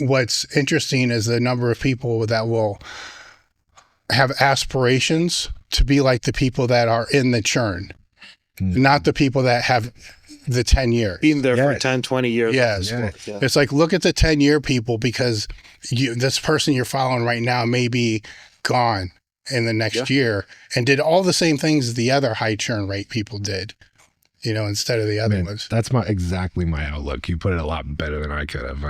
what's interesting is the number of people that will have aspirations to be like the people that are in the churn, not the people that have the 10 years. Been there for 10, 20 years. Yes. Yeah. It's like, look at the 10-year people, because this person you're following right now may be gone in the next year and did all the same things as the other high churn rate people did, instead of the other ones. That's exactly my outlook. You put it a lot better than I could have.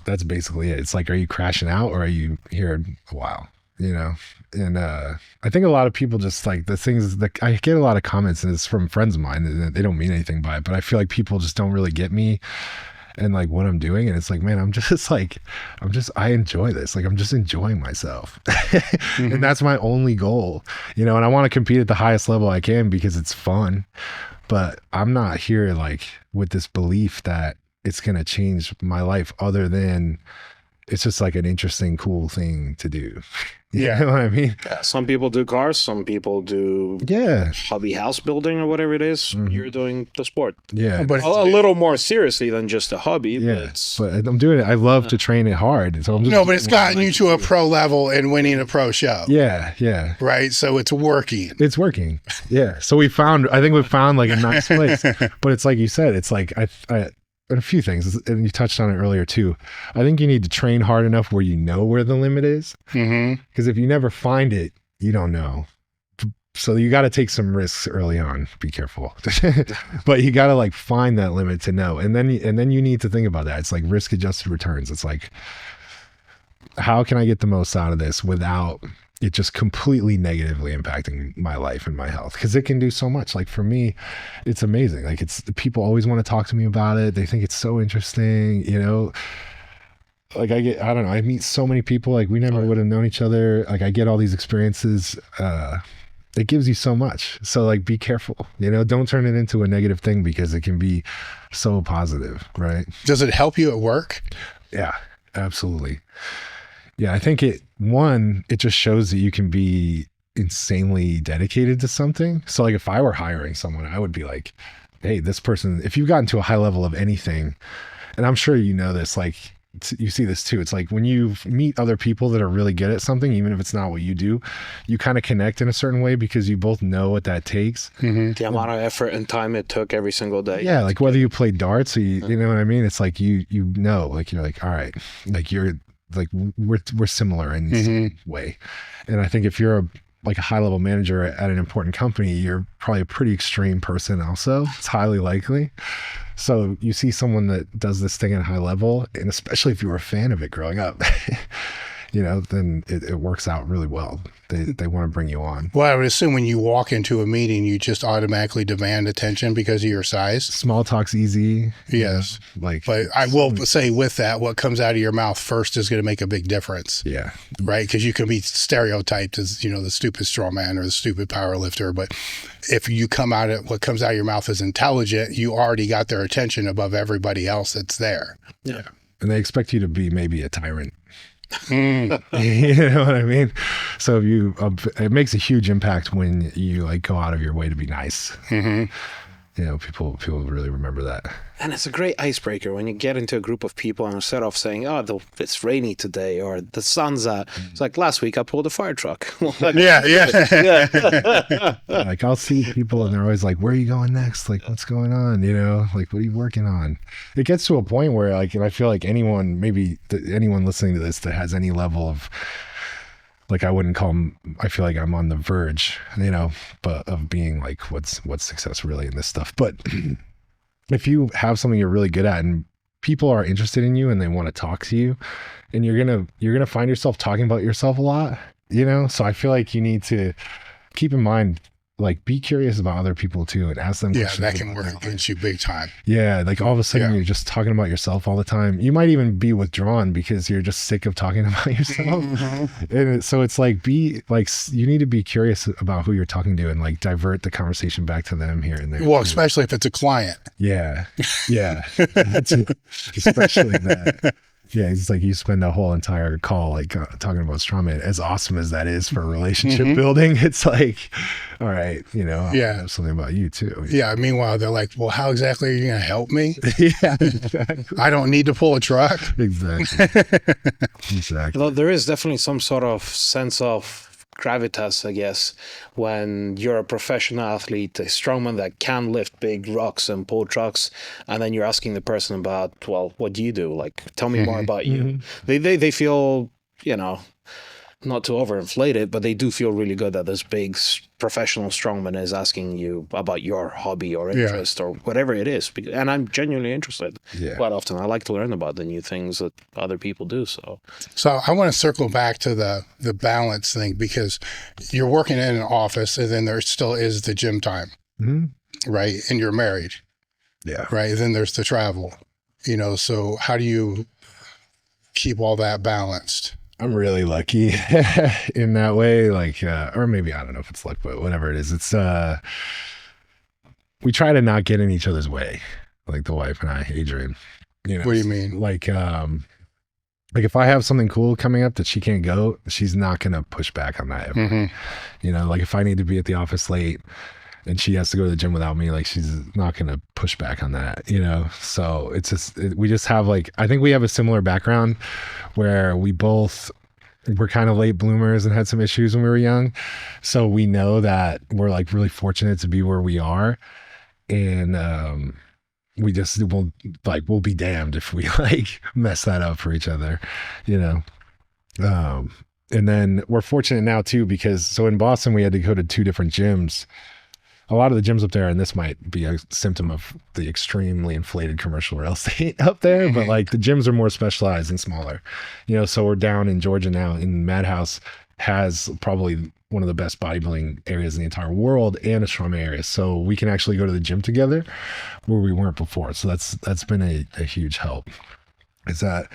That's basically it. It's like, are you crashing out or are you here a while? And I think a lot of people just like the things that I get a lot of comments, and it's from friends of mine, and they don't mean anything by it, but I feel like people just don't really get me and like what I'm doing. And it's like, man, I enjoy this. Like, I'm just enjoying myself. And that's my only goal, and I want to compete at the highest level I can because it's fun, but I'm not here like with this belief that it's going to change my life, other than it's just like an interesting, cool thing to do. You know what I mean? Yeah, some people do cars, some people do hobby house building or whatever it is. You're doing the sport. Yeah. But a little more seriously than just a hobby. Yeah. But I'm doing it. I love to train it hard. So I'm just, but it's gotten you to a pro level and winning a pro show. Yeah. Yeah. Right. So it's working. It's working. Yeah. So I think we found like a nice place, but it's like you said, it's like, and a few things, and you touched on it earlier too. I think you need to train hard enough where you know where the limit is. Because if you never find it, you don't know. So you got to take some risks early on. Be careful, but you got to like find that limit to know, and then you need to think about that. It's like risk adjusted returns. It's like, how can I get the most out of this without it just completely negatively impacting my life and my health? Because it can do so much. Like for me, it's amazing. Like people always want to talk to me about it. They think it's so interesting, like I meet so many people, like we never would have known each other. Like I get all these experiences. It gives you so much. So like, be careful, don't turn it into a negative thing, because it can be so positive. Right. Does it help you at work? Yeah, absolutely. Yeah, I think it just shows that you can be insanely dedicated to something. So like if I were hiring someone, I would be like, hey, this person, if you've gotten to a high level of anything, and I'm sure you know this, like you see this too. It's like when you meet other people that are really good at something, even if it's not what you do, you kind of connect in a certain way because you both know what that takes. The amount of effort and time it took every single day. Yeah, like whether you play darts or you know what I mean? It's like like you're like, all right, like you're like we're similar in this way. And I think if you're a high level manager at an important company, you're probably a pretty extreme person also. It's highly likely. So you see someone that does this thing at a high level, and especially if you were a fan of it growing up, then it works out really well. They want to bring you on. Well, I would assume when you walk into a meeting, you just automatically demand attention because of your size. Small talk's easy. Yes. But I will say with that, what comes out of your mouth first is going to make a big difference. Yeah. Right? Because you can be stereotyped as, the stupid strongman or the stupid power lifter. But if you what comes out of your mouth is intelligent, you already got their attention above everybody else that's there. Yeah. And they expect you to be maybe a tyrant. You know what I mean? So it makes a huge impact when you like go out of your way to be nice. People really remember that. And it's a great icebreaker when you get into a group of people, and instead of saying, it's rainy today or the sun's out, it's like, last week I pulled a fire truck. Yeah. Like I'll see people and they're always like, where are you going next? Like, what's going on? Like, what are you working on? It gets to a point where like, and I feel like anyone listening to this that has any level of, like, I wouldn't call them, I feel like I'm on the verge, but of being like, what's success really in this stuff. But if you have something you're really good at and people are interested in you and they want to talk to you, and you're going to find yourself talking about yourself a lot, so I feel like you need to keep in mind, like, be curious about other people too and ask them questions. Yeah, that can work against you big time. Yeah, like all of a sudden you're just talking about yourself all the time. You might even be withdrawn because you're just sick of talking about yourself. And so it's like, you need to be curious about who you're talking to and like divert the conversation back to them here and there. Well, especially if it's a client. Yeah. Especially that. Yeah, it's like you spend a whole entire call like talking about strongman. As awesome as that is for relationship building, it's like, all right, I know something about you too. Yeah. Meanwhile, they're like, well, how exactly are you going to help me? Yeah, exactly. I don't need to pull a truck. Exactly. Exactly. Although there is definitely some sort of sense of gravitas, I guess, when you're a professional athlete, a strongman that can lift big rocks and pull trucks, and then you're asking the person about, well, what do you do? Like, tell me more about you. They feel, not to overinflate it, but they do feel really good that this big professional strongman is asking you about your hobby or interest or whatever it is. And I'm genuinely interested quite often. I like to learn about the new things that other people do. So I want to circle back to the balance thing, because you're working in an office and then there still is the gym time, right? And you're married. Yeah. Right. And then there's the travel, so how do you keep all that balanced? I'm really lucky in that way, like, or maybe, I don't know if it's luck, but whatever it is, it's, we try to not get in each other's way, like the wife and I, Adrian, What do you mean? Like if I have something cool coming up that she can't go, she's not going to push back on that ever. Like if I need to be at the office late and she has to go to the gym without me, like she's not going to push back on that, So it's just, we just have like, I think we have a similar background where we're kind of late bloomers and had some issues when we were young. So we know that we're like really fortunate to be where we are. And we just we'll be damned if we like mess that up for each other, And then we're fortunate now too, because so in Boston, we had to go to 2 different gyms. A lot of the gyms up there, and this might be a symptom of the extremely inflated commercial real estate up there, but like the gyms are more specialized and smaller, so we're down in Georgia now, and Madhouse has probably one of the best bodybuilding areas in the entire world and a strongman area. So we can actually go to the gym together where we weren't before. So that's been a huge help. Is that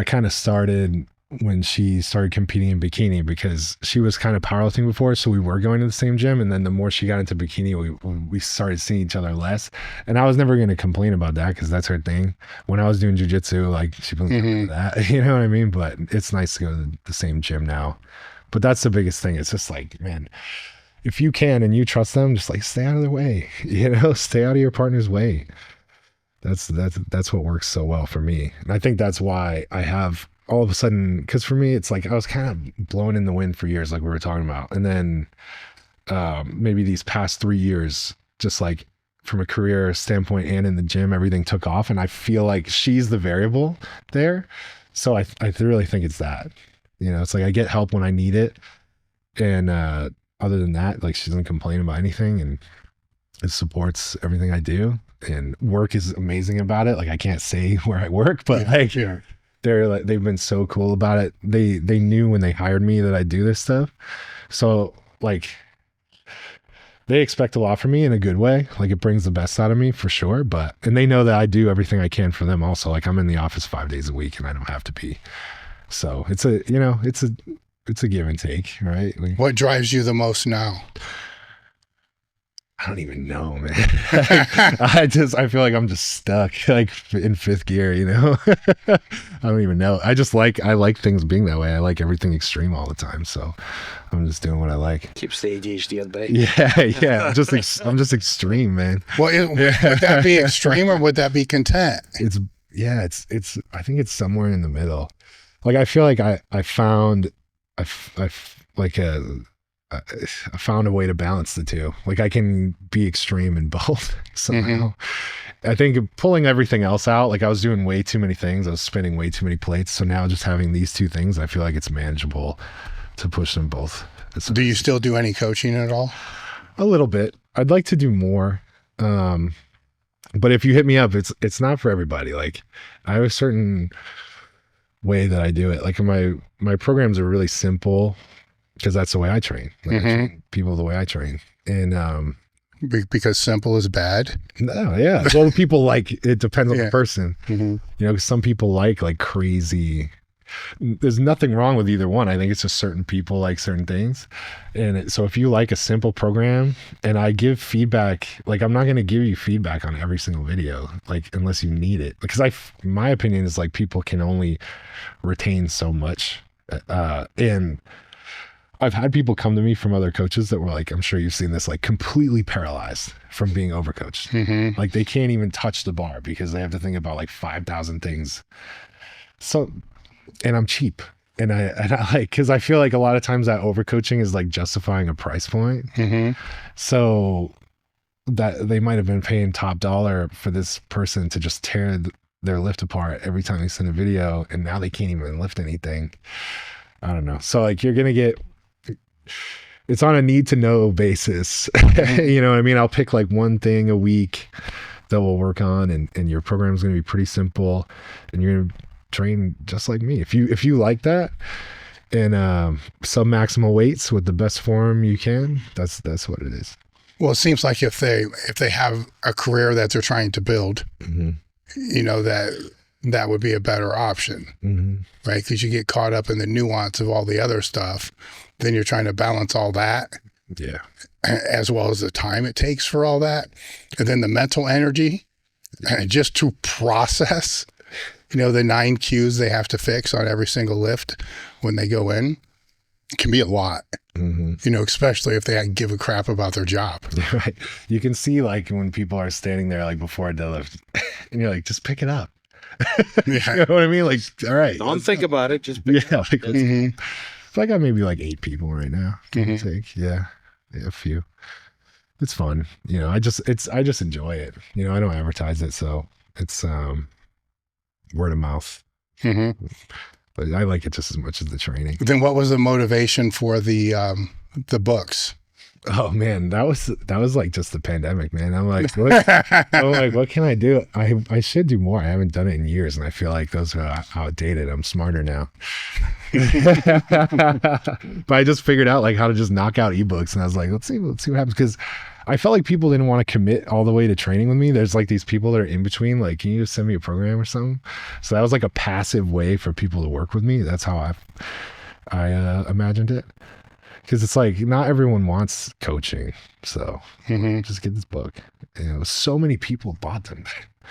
kind of started when she started competing in bikini, because she was kind of powerlifting before, so we were going to the same gym, and then the more she got into bikini, we started seeing each other less. And I was never going to complain about that, because that's her thing. When I was doing jiu-jitsu, like she wasn't doing that, you know what I mean? But it's nice to go to the same gym now. But that's the biggest thing. It's just like, man, if you can and you trust them, just like stay out of their way, stay out of your partner's way. That's what works so well for me. And I think that's why I have all of a sudden, because for me, it's like I was kind of blowing in the wind for years, like we were talking about. And then maybe these past 3 years, just like from a career standpoint and in the gym, everything took off. And I feel like she's the variable there. So I really think it's that, it's like I get help when I need it. And other than that, like she doesn't complain about anything, and it supports everything I do. And work is amazing about it. Like I can't say where I work, but they've been so cool about it. They knew when they hired me that I do this stuff. So like they expect a lot from me in a good way. Like it brings the best out of me for sure. And they know that I do everything I can for them also. Like I'm in the office 5 days a week and I don't have to be. So it's a give and take, right? Like, what drives you the most now? I don't even know, man. I feel like I'm just stuck like in 5th gear, I don't even know. I like things being that way. I like everything extreme all the time. So I'm just doing what I like. Keeps the ADHD at bay. Yeah. I'm just extreme, man. Well, would that be extreme or would that be content? I think it's somewhere in the middle. Like, I feel like I found a way to balance the two. Like I can be extreme in both somehow. I think pulling everything else out, like I was doing way too many things. I was spinning way too many plates. So now just having these 2 things, I feel like it's manageable to push them both. Do you still do any coaching at all? A little bit. I'd like to do more. But if you hit me up, it's not for everybody. Like I have a certain way that I do it. Like my programs are really simple, because that's the way I train. Like I train people the way I train. And because simple is bad? No, yeah. Well, people like, it depends on the person. 'Cause some people like crazy, there's nothing wrong with either one. I think it's just certain people like certain things. And so if you like a simple program, and I give feedback, like I'm not going to give you feedback on every single video, like unless you need it. Because my opinion is like people can only retain so much. And I've had people come to me from other coaches that were like, I'm sure you've seen this, like completely paralyzed from being overcoached. Mm-hmm. Like they can't even touch the bar because they have to think about like 5,000 things. So, and I'm cheap. And I like, cause I feel like a lot of times that overcoaching is like justifying a price point. Mm-hmm. So that they might've been paying top dollar for this person to just tear their lift apart every time they send a video. And now they can't even lift anything. I don't know. So like you're going to get, it's on a need to know basis. You know what I mean? I'll pick like one thing a week that we'll work on, and your program is going to be pretty simple, and you're going to train just like me. If you like that, and sub-maximal weights with the best form you can, that's what it is. Well, it seems like if they have a career that they're trying to build, Mm-hmm. you know, that would be a better option, Mm-hmm. right? Because you get caught up in the nuance of all the other stuff. Then you're trying to balance all that, Yeah. as well as the time it takes for all that. And then the mental energy, just to process, you know, the 9 cues they have to fix on every single lift when they go in, can be a lot, Mm-hmm. you know, especially if they give a crap about their job. Right. You can see like when people are standing there like before a deadlift, and you're like, just pick it up. Yeah. You know what I mean? Like, all right. Don't think about it. Just pick it Yeah. up. Like, Mhm. I got maybe like 8 people right now. Give or Mhm. take. Yeah, a few. It's fun. You know, I just enjoy it. You know, I don't advertise it, so it's word of mouth. Mm-hmm. But I like it just as much as the training. Then what was the motivation for the books? Oh man, that was like just the pandemic, man. I'm like, what can I do? I should do more. I haven't done it in years, and I feel like those are outdated. I'm smarter now. But I just figured out like how to just knock out ebooks, and I was like, let's see what happens, because I felt like people didn't want to commit all the way to training with me. There's like these people that are in between, like, can you just send me a program or something? So that was like a passive way for people to work with me. That's how I imagined it. Because it's like not everyone wants coaching, so just get this book. And so many people bought them.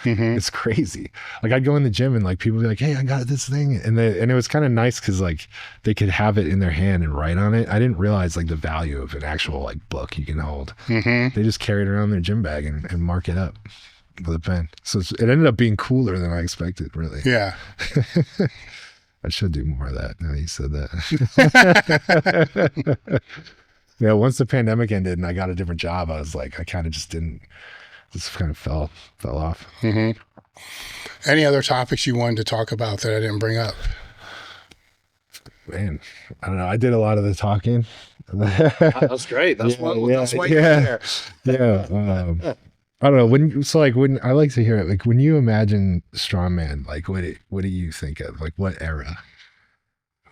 It's crazy. Like I'd go in the gym and like people would be like, "Hey, I got this thing," and it was kind of nice because like they could have it in their hand and write on it. I didn't realize like the value of an actual like book you can hold. They just carry it around in their gym bag and mark it up with a pen. So it ended up being cooler than I expected. Really. Yeah. I should do more of that. Now you said that. Yeah, once the pandemic ended and I got a different job, I was like, I kind of just kind of fell off. Any other topics you wanted to talk about that I didn't bring up? Man, I don't know. I did a lot of the talking. That's great. That's why you're there. Yeah. I don't know. When I like to hear it, like when you imagine Strongman, like what do you think of? Like what era?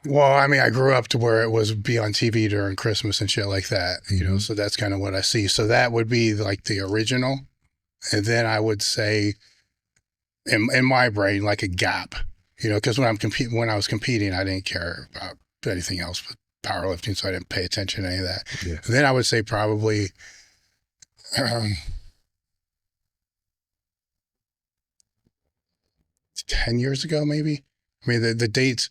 Well, I mean, I grew up to where it was be on TV during Christmas and shit like that, you know, so that's kind of what I see. So that would be like the original. And then I would say in my brain, like a gap, you know, because when I was competing, I didn't care about anything else but powerlifting. So I didn't pay attention to any of that. Yeah. And then I would say probably, 10 years ago, maybe. I mean, the dates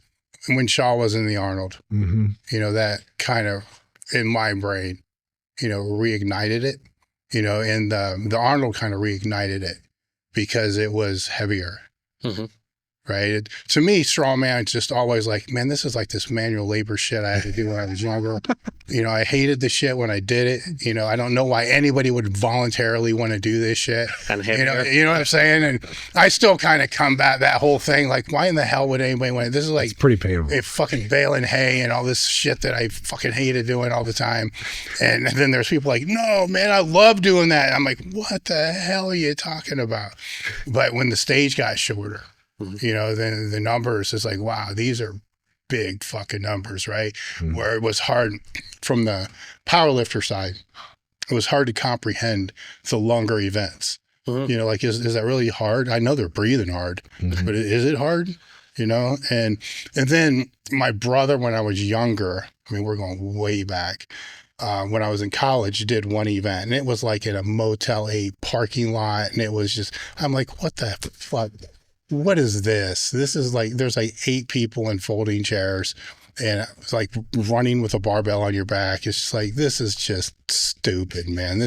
when Shaw was in the Arnold, you know, that kind of in my brain, you know, reignited it, you know, and the Arnold kind of reignited it because it was heavier. Right. To me, strongman is just always like, man, this is like this manual labor shit I had to do when I was younger. You know, I hated the shit when I did it. You know, I don't know why anybody would voluntarily want to do this shit. You know what I'm saying? And I still kind of combat that whole thing. Like, why in the hell would anybody want to? This is like, it's pretty painful. Fucking baling hay and all this shit that I fucking hated doing all the time. And then there's people like, no, man, I love doing that. I'm like, what the hell are you talking about? But when the stage got shorter, you know, then the numbers is like, wow, these are big fucking numbers, right? Where it was hard from the powerlifter side, it was hard to comprehend the longer events. You know, like, is that really hard? I know they're breathing hard, but is it hard? you know? And then my brother, when I was younger, I mean, we're going way back, when I was in college, did one event, and it was like in a Motel 8 parking lot. And it was just, I'm like, what the fuck? What is this? This is like, there's like 8 people in folding chairs, and it's like running with a barbell on your back. It's just like, this is just stupid, man.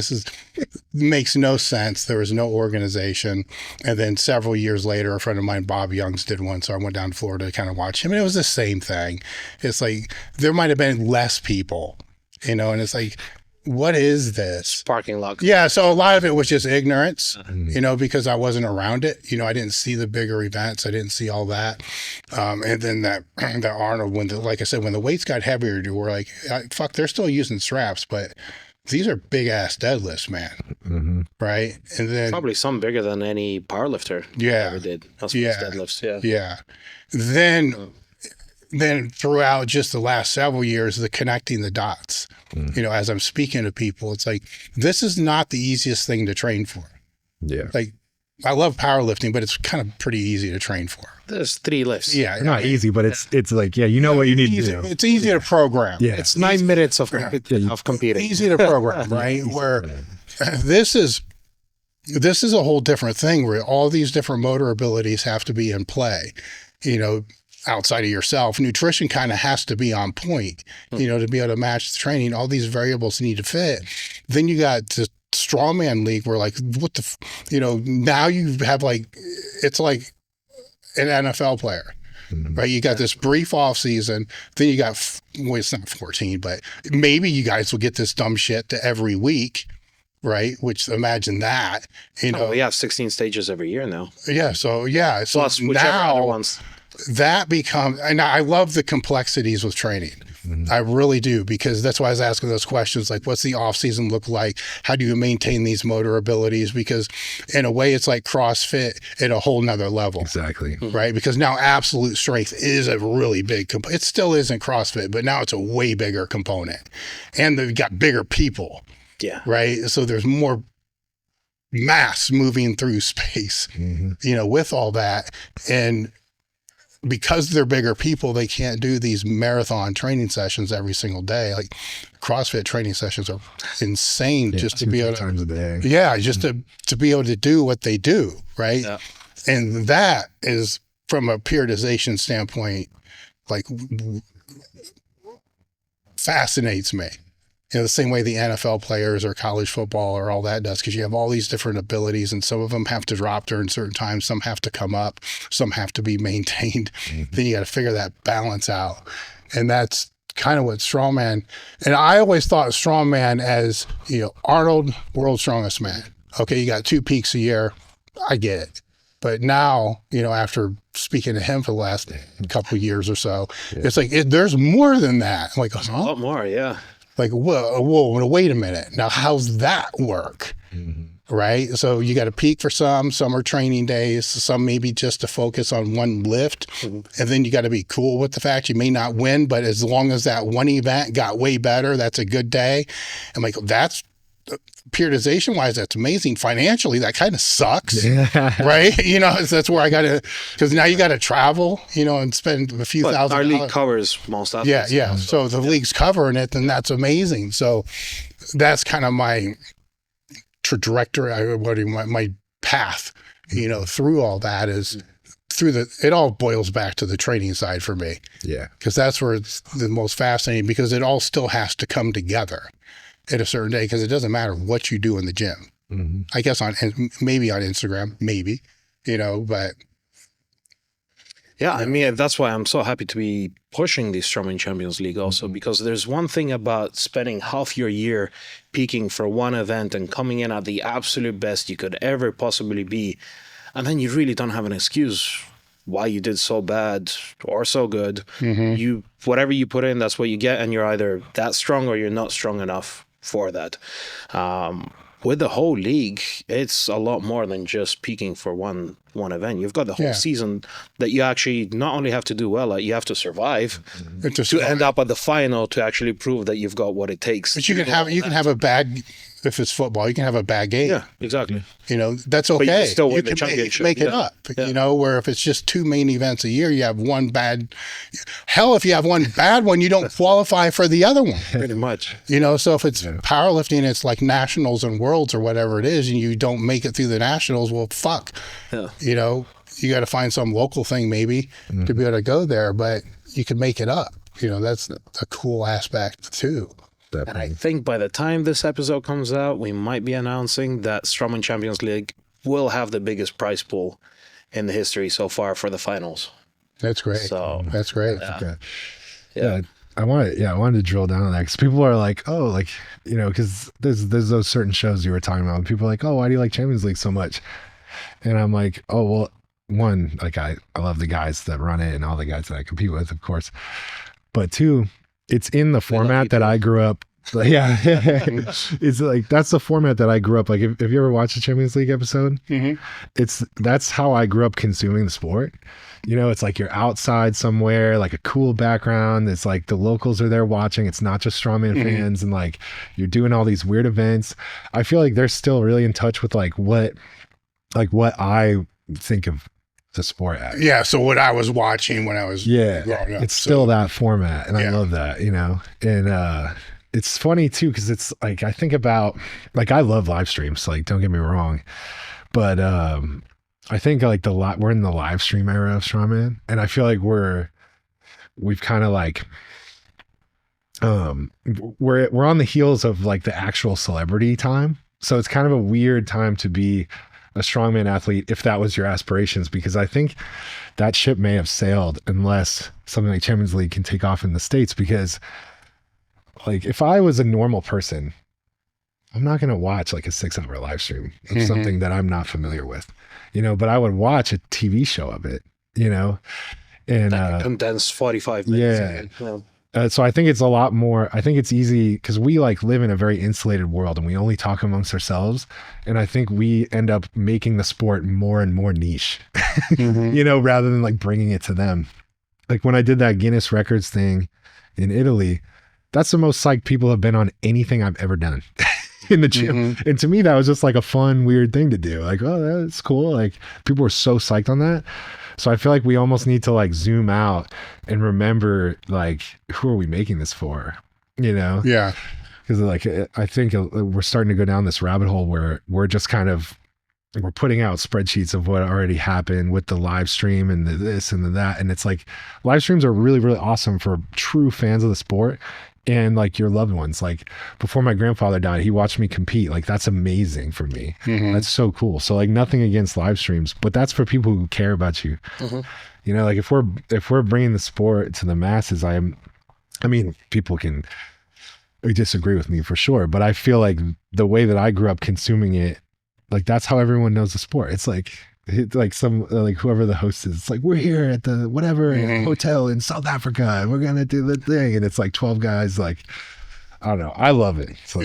Makes no sense. There was no organization. And then several years later, a friend of mine, Bob Youngs, did one. So I went down to Florida to kind of watch him, and it was the same thing. It's like, there might've been less people, you know, and it's like, what is this? Parking lot. Yeah. So a lot of it was just ignorance, you know, because I wasn't around it. You know, I didn't see the bigger events. I didn't see all that. And then that Arnold, like I said, when the weights got heavier, we're like, fuck, they're still using straps, but these are big ass deadlifts, man. Right. And then probably some bigger than any powerlifter ever did. That's deadlifts. Yeah. Yeah. Then throughout just the last several years, the connecting the dots, you know, as I'm speaking to people, it's like, this is not the easiest thing to train for. Yeah. Like, I love powerlifting, but it's kind of pretty easy to train for. There's 3 lifts. Yeah. They're not easy, but it's like, yeah, you know what you need to do. It's easy to program. Yeah. It's 9 minutes of competing. Easy to program, right? Where this is a whole different thing, where all these different motor abilities have to be in play, you know, outside of yourself. Nutrition kind of has to be on point, you know, to be able to match the training. All these variables need to fit. Then you got the Strongman League, where like, you know, now you have like, it's like an NFL player, right? You got this brief off season, then you got, well, it's not 14, but maybe you guys will get this dumb shit to every week, right? Which, imagine that, you know. We have 16 stages every year now. Yeah. So yeah. So plus whichever other ones. That becomes, and I love the complexities with training. I really do, because that's why I was asking those questions, like, what's the off season look like? How do you maintain these motor abilities? Because in a way, it's like CrossFit at a whole nother level. Exactly. Right? Because now absolute strength is a really big component. It still isn't CrossFit, but now it's a way bigger component. And they've got bigger people. Yeah. Right? So there's more mass moving through space, you know, with all that. And because they're bigger people, they can't do these marathon training sessions every single day. Like, CrossFit training sessions are insane, just to be able to, times a day. Yeah, just to be able to do what they do, right? Yeah. And that is, from a periodization standpoint, like, fascinates me. You know, the same way the NFL players or college football or all that does, because you have all these different abilities, and some of them have to drop during certain times, some have to come up, some have to be maintained. Then you got to figure that balance out. And that's kind of what Strongman, and I always thought Strongman as, you know, Arnold, world's strongest man. Okay, you got 2 peaks a year. I get it. But now, you know, after speaking to him for the last couple of years or so, it's like, there's more than that. I'm like, a lot more, yeah. Like, whoa, wait a minute. Now, how's that work? Right? So you got a peak for some are training days, some maybe just to focus on one lift. And then you got to be cool with the fact you may not win, but as long as that one event got way better, that's a good day. I'm like, that's, periodization wise, that's amazing. Financially, that kind of sucks, right? You know, that's where I got to, because now you got to travel, you know, and spend a few thousand. Our league covers most of it. Yeah. So the league's covering it, then that's amazing. So that's kind of my trajectory, my path, you know, through all that is it all boils back to the training side for me. Yeah. Because that's where it's the most fascinating, because it all still has to come together at a certain day, because it doesn't matter what you do in the gym. I guess maybe on Instagram, maybe, you know, but. Yeah, I mean, that's why I'm so happy to be pushing the Strongman Champions League also, because there's one thing about spending half your year peaking for one event and coming in at the absolute best you could ever possibly be. And then you really don't have an excuse why you did so bad or so good. Whatever you put in, that's what you get. And you're either that strong or you're not strong enough for that. With the whole league, it's a lot more than just peaking for one event. You've got the whole season that you actually not only have to do well at, you have to survive to end up at the final to actually prove that you've got what it takes. But you can have a bad if it's football. You can have a bad game. Yeah, exactly. That's But you okay. can still win You the can championship. make it Yeah. up. Yeah. Where if it's just 2 main events a year, you have one bad. Hell, if you have one bad one, you don't qualify for the other one. Pretty much. So if it's powerlifting, it's like nationals and worlds or whatever it is, and you don't make it through the nationals, well, fuck. Yeah. You got to find some local thing maybe to be able to go there, but you can make it up. That's a cool aspect too. And I think by the time this episode comes out, we might be announcing that Strongman Champions League will have the biggest prize pool in the history so far for the finals. That's great. So that's great. Okay. Yeah. I wanted to drill down on that because people are like, oh, like, because there's those certain shows you were talking about. And people are like, oh, why do you like Champions League so much? And I'm like, oh, well, one, like I love the guys that run it and all the guys that I compete with, of course. But two, it's in the format that I grew up. Yeah, it's like that's the format that I grew up. Like, if you ever watched the Champions League episode, that's how I grew up consuming the sport. It's like you're outside somewhere, like a cool background. It's like the locals are there watching. It's not just Strongman fans, and like you're doing all these weird events. I feel like they're still really in touch with like what I think of the sport as. Yeah, so what I was watching when I was growing up, it's still that format, and I love that, and it's funny too because it's like I think about like I love live streams, like don't get me wrong, but I think like we're in the live stream era of Strongman, and I feel like we've kind of like we're on the heels of like the actual celebrity time, so it's kind of a weird time to be a strongman athlete if that was your aspirations, because I think that ship may have sailed unless something like Champions League can take off in the States. Because like if I was a normal person, I'm not going to watch like a 6-hour live stream of something that I'm not familiar with, but I would watch a TV show of it, and condensed 45 minutes. Yeah. So I think it's a lot more, I think it's easy because we like live in a very insulated world and we only talk amongst ourselves. And I think we end up making the sport more and more niche, rather than like bringing it to them. Like when I did that Guinness Records thing in Italy, that's the most psyched people have been on anything I've ever done in the gym. And to me, that was just like a fun, weird thing to do. Like, oh, that's cool. Like people were so psyched on that. So I feel like we almost need to like zoom out and remember like, who are we making this for? Yeah. Because like, I think we're starting to go down this rabbit hole where we're just kind of, we're putting out spreadsheets of what already happened with the live stream and the this and the that. And it's like, live streams are really, really awesome for true fans of the sport. And like your loved ones, like before my grandfather died, he watched me compete. Like that's amazing for me. That's so cool. So like nothing against live streams, but that's for people who care about you. Like if we're bringing the sport to the masses, I mean, people can disagree with me for sure, but I feel like the way that I grew up consuming it, like that's how everyone knows the sport. It's like some like whoever the host is, it's like we're here at the whatever hotel in South Africa and we're gonna do the thing, and it's like 12 guys. Like I don't know, I love it. So